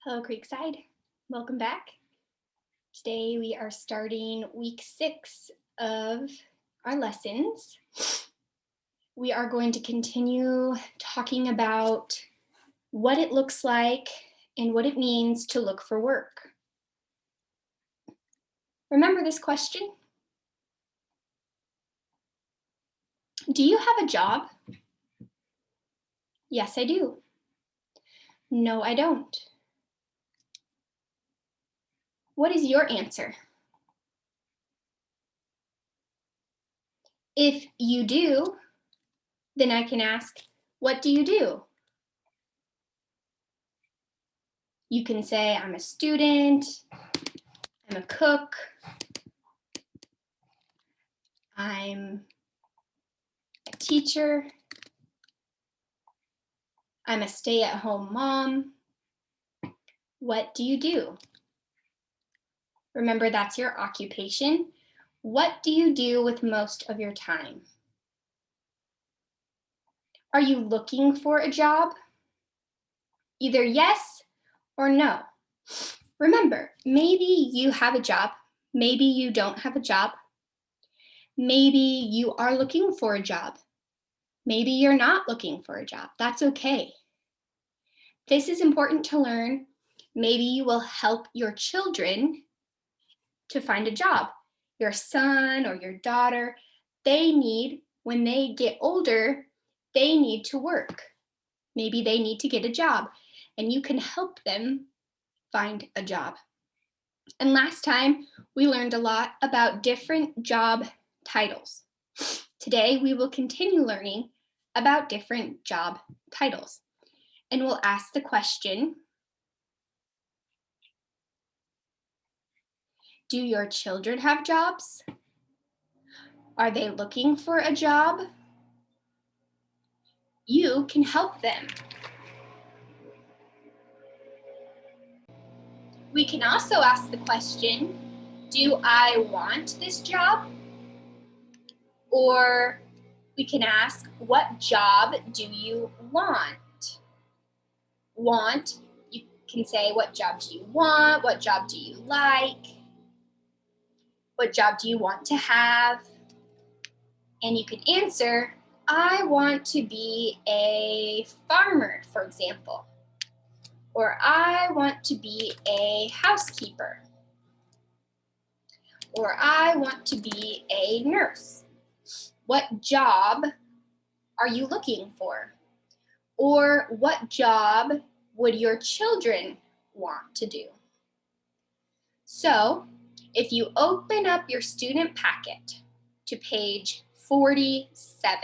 Hello, Creekside. Welcome back. Today we are starting week 6 of our lessons. We are going to continue talking about what it looks like and what it means to look for work. Remember this question? Do you have a job? Yes, I do. No, I don't. What is your answer? If you do, then I can ask, what do you do? You can say, I'm a student, I'm a cook, I'm a teacher, I'm a stay-at-home mom. What do you do? Remember, that's your occupation. What do you do with most of your time? Are you looking for a job? Either yes or no. Remember, maybe you have a job, maybe you don't have a job, maybe you are looking for a job, maybe you're not looking for a job. That's okay. This is important to learn. Maybe you will help your children to find a job. Your son or your daughter, when they get older, they need to work. Maybe they need to get a job, and you can help them find a job. And last time, we learned a lot about different job titles. Today, we will continue learning about different job titles. And we'll ask the question, do your children have jobs? Are they looking for a job? You can help them. We can also ask the question, do I want this job? Or we can ask, what job do you want? Want, you can say, what job do you want? What job do you like? What job do you want to have? And you can answer, I want to be a farmer, for example. Or I want to be a housekeeper. Or I want to be a nurse. What job are you looking for? Or what job would your children want to do? So, if you open up your student packet to page 47,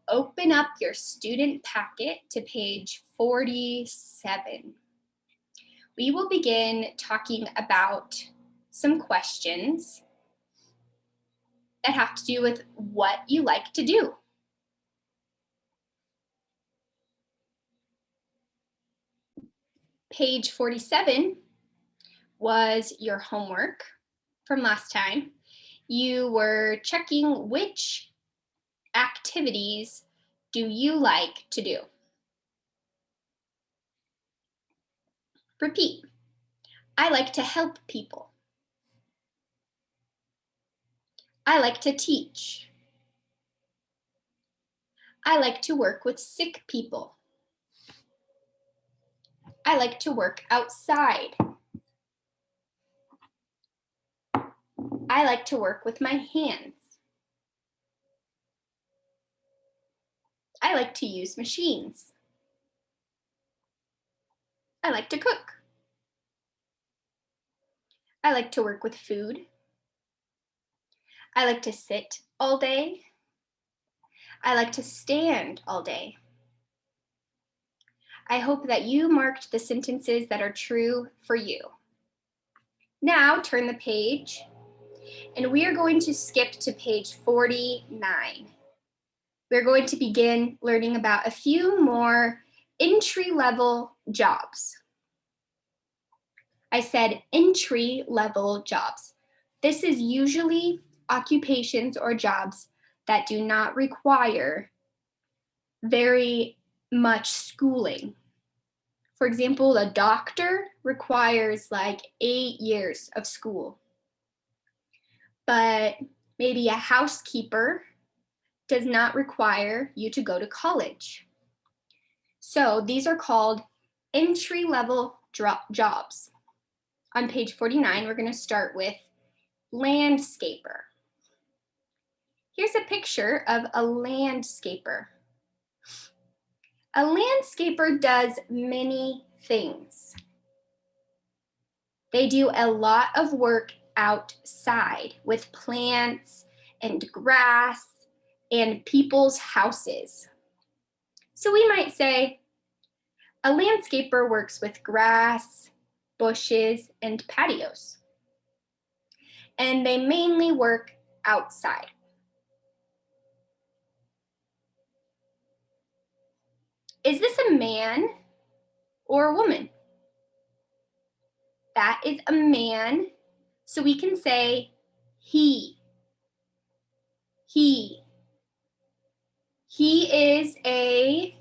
open up your student packet to page 47. We will begin talking about some questions that have to do with what you like to do. Page 47 was your homework from last time. You were checking which activities do you like to do. Repeat. I like to help people. I like to teach. I like to work with sick people. I like to work outside. I like to work with my hands. I like to use machines. I like to cook. I like to work with food. I like to sit all day. I like to stand all day. I hope that you marked the sentences that are true for you. Now turn the page, and we are going to skip to page 49. We're going to begin learning about a few more entry-level jobs. I said entry-level jobs. This is usually occupations or jobs that do not require very much schooling. For example, a doctor requires like 8 years of school, but maybe a housekeeper does not require you to go to college. So these are called entry-level jobs. On page 49, we're going to start with landscaper. Here's a picture of a landscaper. A landscaper does many things. They do a lot of work outside with plants and grass and people's houses. So we might say, a landscaper works with grass, bushes, and patios. And they mainly work outside. Is this a man or a woman? That is a man, so we can say he. He is a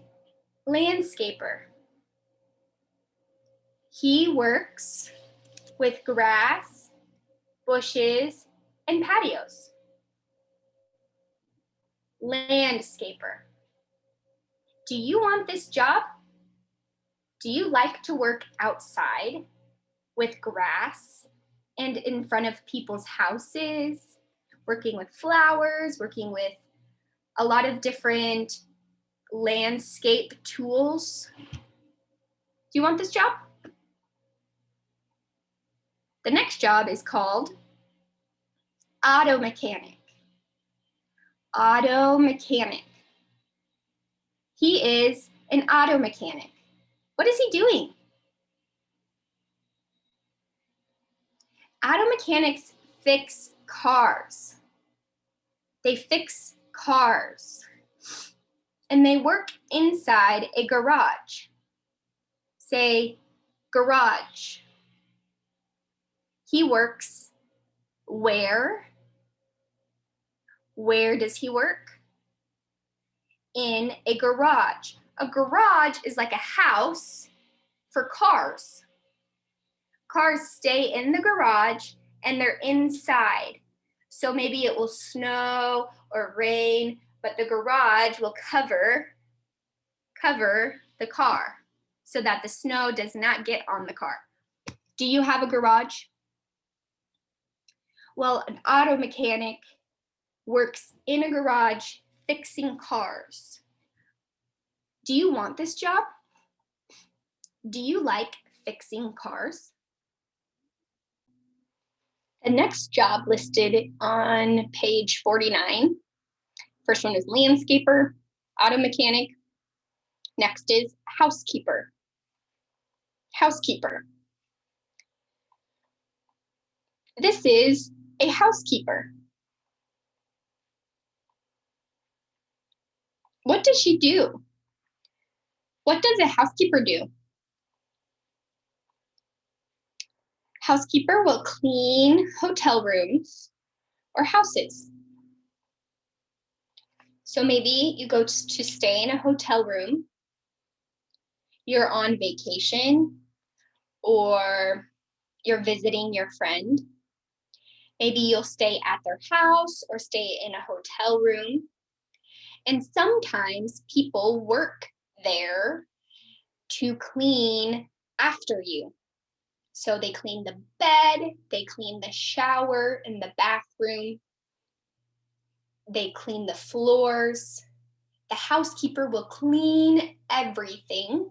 landscaper. He works with grass, bushes, and patios. Landscaper. Do you want this job? Do you like to work outside with grass and in front of people's houses, working with flowers, working with a lot of different landscape tools? Do you want this job? The next job is called auto mechanic. Auto mechanic. He is an auto mechanic. What is he doing? Auto mechanics fix cars. They fix cars. And they work inside a garage. Say, garage. He works where? Where does he work? In a garage. A garage is like a house for cars. Cars stay in the garage and they're inside. So maybe it will snow or rain, but the garage will cover the car so that the snow does not get on the car. Do you have a garage? Well, an auto mechanic works in a garage fixing cars. Do you want this job? Do you like fixing cars? The next job listed on page 49, first one is landscaper, auto mechanic. Next is housekeeper. Housekeeper. This is a housekeeper. What does she do? What does a housekeeper do? Housekeeper will clean hotel rooms or houses. So maybe you go to stay in a hotel room, you're on vacation, or you're visiting your friend. Maybe you'll stay at their house or stay in a hotel room. And sometimes people work there to clean after you. So they clean the bed, they clean the shower and the bathroom, they clean the floors. The housekeeper will clean everything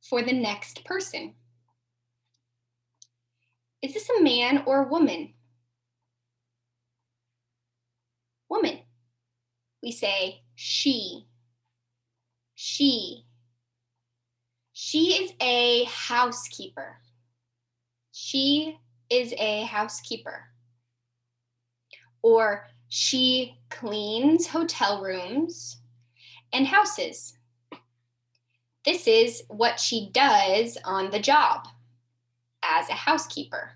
for the next person. Is this a man or a woman? Woman. We say she. She. She is a housekeeper. She is a housekeeper. Or she cleans hotel rooms and houses. This is what she does on the job as a housekeeper.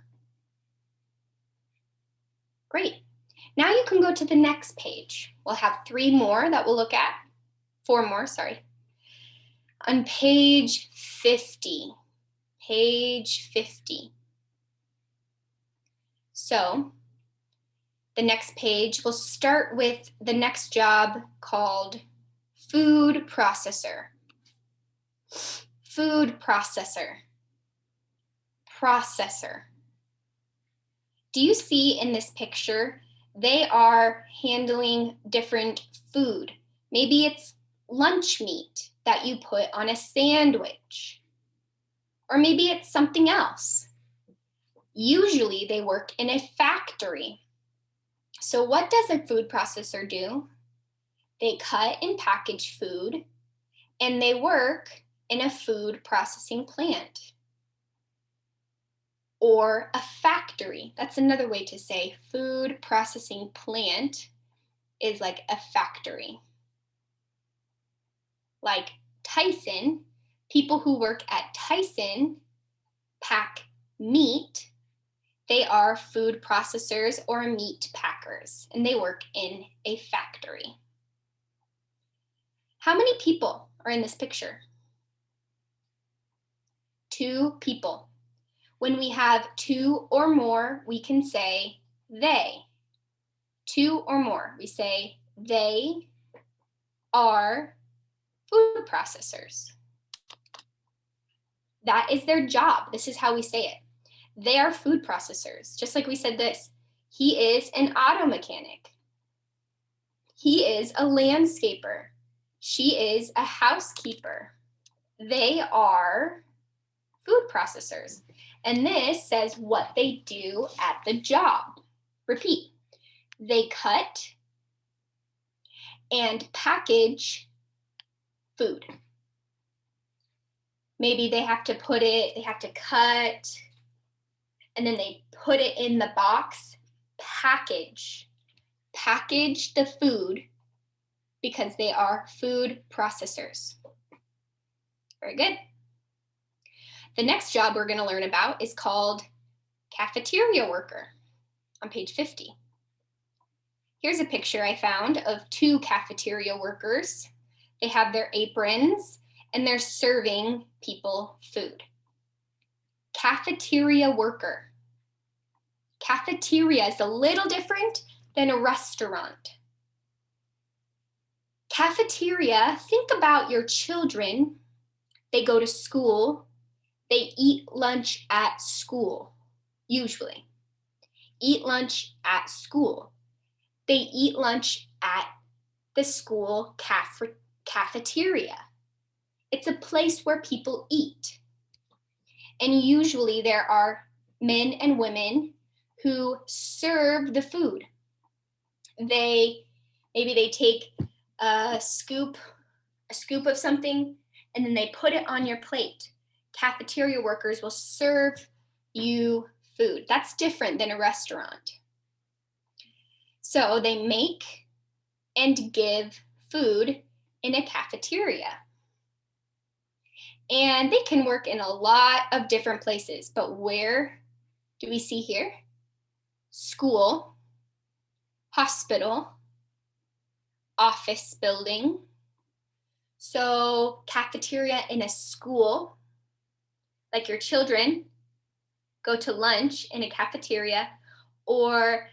Great. Now you can go to the next page. We'll have 4 more that we'll look at. On page 50. Page 50. So the next page, we'll start with the next job called food processor. Food processor. Processor. Do you see in this picture, they are handling different food. Maybe it's lunch meat that you put on a sandwich. Or maybe it's something else. Usually they work in a factory. So what does a food processor do? They cut and package food, and they work in a food processing plant or a factory. That's another way to say food processing plant is like a factory. Like Tyson, people who work at Tyson pack meat. They are food processors or meat packers, and they work in a factory. How many people are in this picture? 2 people. When we have 2 or more, we can say they. 2 or more, we say they are food processors. That is their job. This is how we say it. They are food processors. Just like we said this, he is an auto mechanic. He is a landscaper. She is a housekeeper. They are food processors. And this says what they do at the job. Repeat. They cut and package food. Maybe they have to cut, and then they put it in the box. Package the food because they are food processors. Very good. The next job we're going to learn about is called cafeteria worker on page 50. Here's a picture I found of 2 cafeteria workers. They have their aprons and they're serving people food. Cafeteria worker. Cafeteria is a little different than a restaurant. Cafeteria, think about your children. They go to school. They eat lunch at school, usually. Eat lunch at school. They eat lunch at the school cafeteria. It's a place where people eat. And usually there are men and women who serve the food. Maybe they take a scoop of something and then they put it on your plate. Cafeteria workers will serve you food. That's different than a restaurant. So they make and give food in a cafeteria. And they can work in a lot of different places, but where do we see here? School, hospital, office building. So cafeteria in a school, like your children go to lunch in a cafeteria, or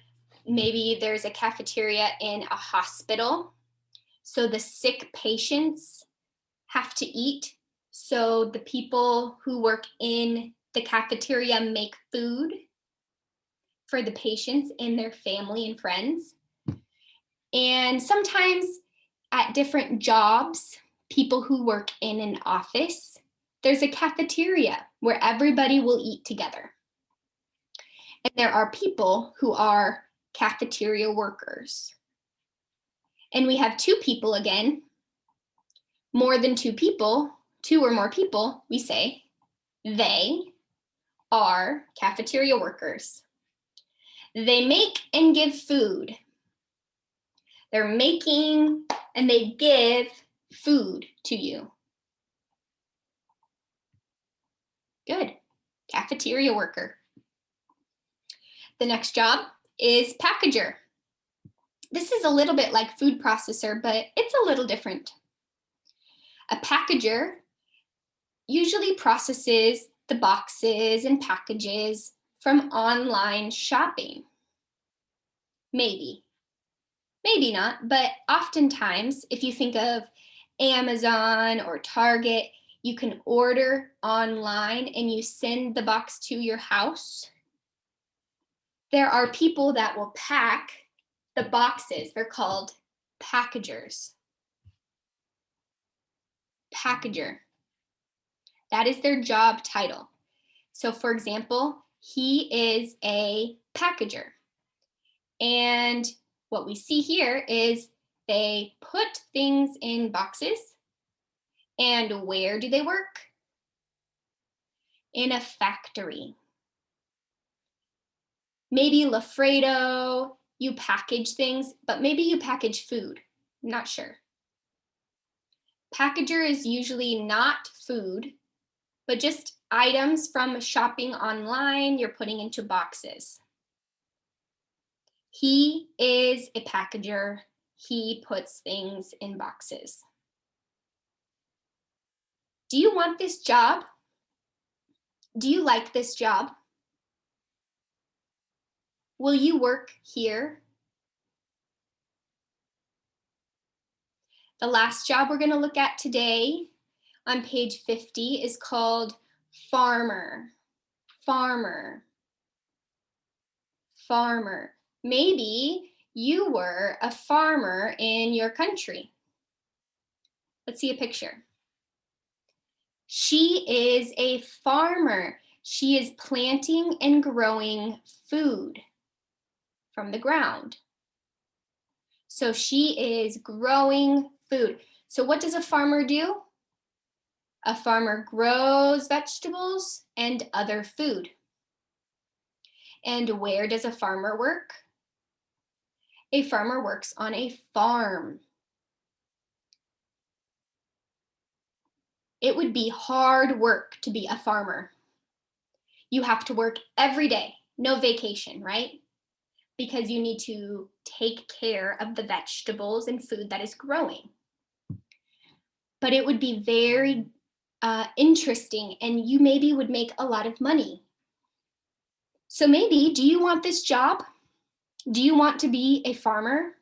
maybe there's a cafeteria in a hospital. So the sick patients have to eat. So the people who work in the cafeteria make food for the patients and their family and friends. And sometimes at different jobs, people who work in an office, there's a cafeteria where everybody will eat together. And there are people who are cafeteria workers. And we have 2 people again. More than 2 people, 2 or more people, we say they are cafeteria workers. They make and give food. They're making and they give food to you. Good. Cafeteria worker. The next job is packager. This is a little bit like food processor, but it's a little different. A packager usually processes the boxes and packages from online shopping. Maybe, maybe not, but oftentimes, if you think of Amazon or Target, you can order online and you send the box to your house. There are people that will pack the boxes. They're called packagers. Packager. That is their job title. So for example, he is a packager. And what we see here is they put things in boxes. And where do they work? In a factory. Maybe Lafredo, you package things, but maybe you package food. I'm not sure. Packager is usually not food, but just items from shopping online you're putting into boxes. He is a packager. He puts things in boxes. Do you want this job? Do you like this job? Will you work here? The last job we're going to look at today on page 50 is called farmer. Farmer. Farmer. Maybe you were a farmer in your country. Let's see a picture. She is a farmer. She is planting and growing food from the ground. So she is growing food. So what does a farmer do? A farmer grows vegetables and other food. And where does a farmer work? A farmer works on a farm. It would be hard work to be a farmer. You have to work every day, no vacation, right? Because you need to take care of the vegetables and food that is growing. But it would be very interesting, and you maybe would make a lot of money. So maybe, do you want this job? Do you want to be a farmer?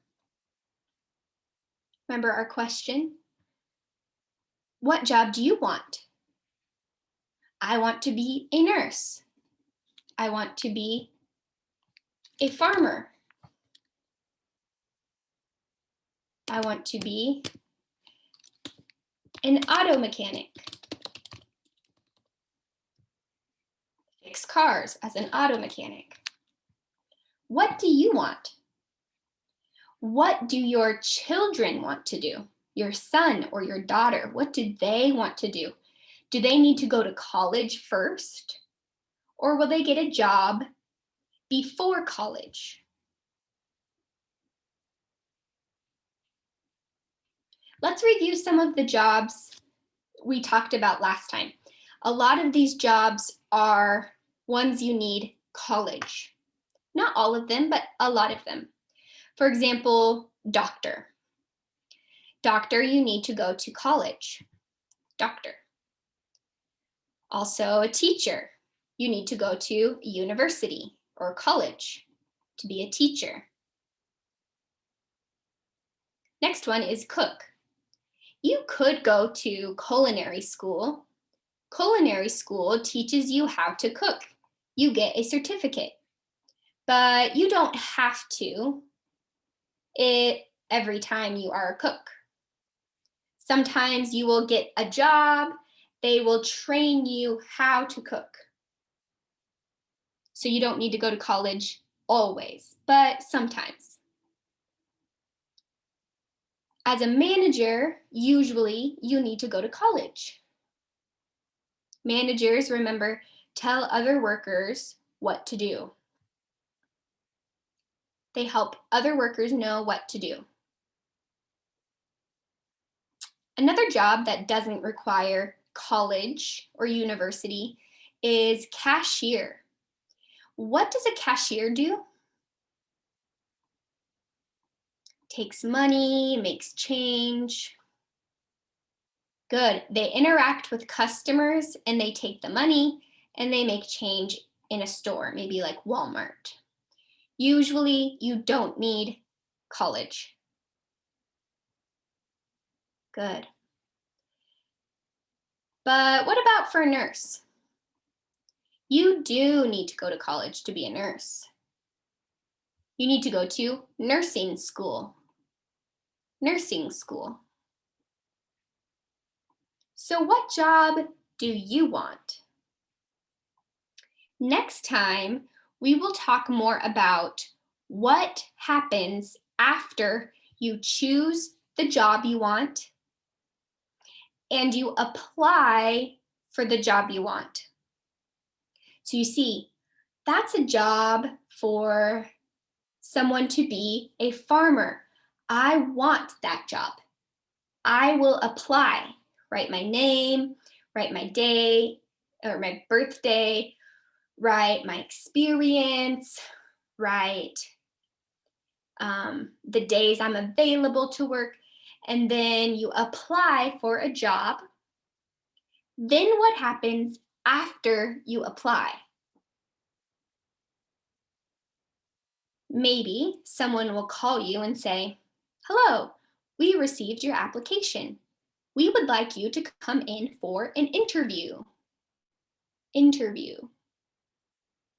Remember our question? What job do you want? I want to be a nurse. I want to be a farmer. I want to be an auto mechanic. Fix cars as an auto mechanic. What do you want? What do your children want to do? Your son or your daughter, what do they want to do? Do they need to go to college first? Or will they get a job before college? Let's review some of the jobs we talked about last time. A lot of these jobs are ones you need college. Not all of them, but a lot of them. For example, doctor. Doctor, you need to go to college. Doctor. Also, a teacher. You need to go to university or college to be a teacher. Next one is cook. You could go to culinary school. Culinary school teaches you how to cook. You get a certificate, but you don't have to every time you are a cook. Sometimes you will get a job. They will train you how to cook. So you don't need to go to college always, but sometimes. As a manager, usually you need to go to college. Managers, remember, tell other workers what to do. They help other workers know what to do. Another job that doesn't require college or university is cashier. What does a cashier do? Takes money, makes change. Good. They interact with customers and they take the money and they make change in a store, maybe like Walmart. Usually, you don't need college. Good. But what about for a nurse? You do need to go to college to be a nurse. You need to go to nursing school. Nursing school. So, what job do you want? Next time, we will talk more about what happens after you choose the job you want and you apply for the job you want. So you see, that's a job for someone to be a farmer. I want that job. I will apply, write my name, write my day or my birthday, write my experience, write the days I'm available to work, and then you apply for a job. Then what happens after you apply? Maybe someone will call you and say, "Hello, we received your application. We would like you to come in for an interview." Interview.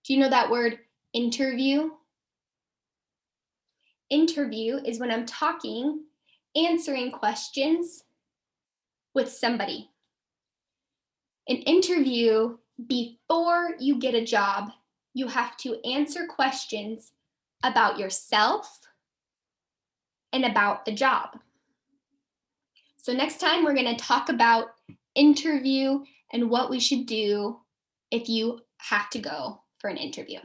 Do you know that word interview? Interview is when I'm talking, answering questions with somebody. An interview, before you get a job, you have to answer questions about yourself and about the job. So next time we're going to talk about interview and what we should do if you have to go for an interview.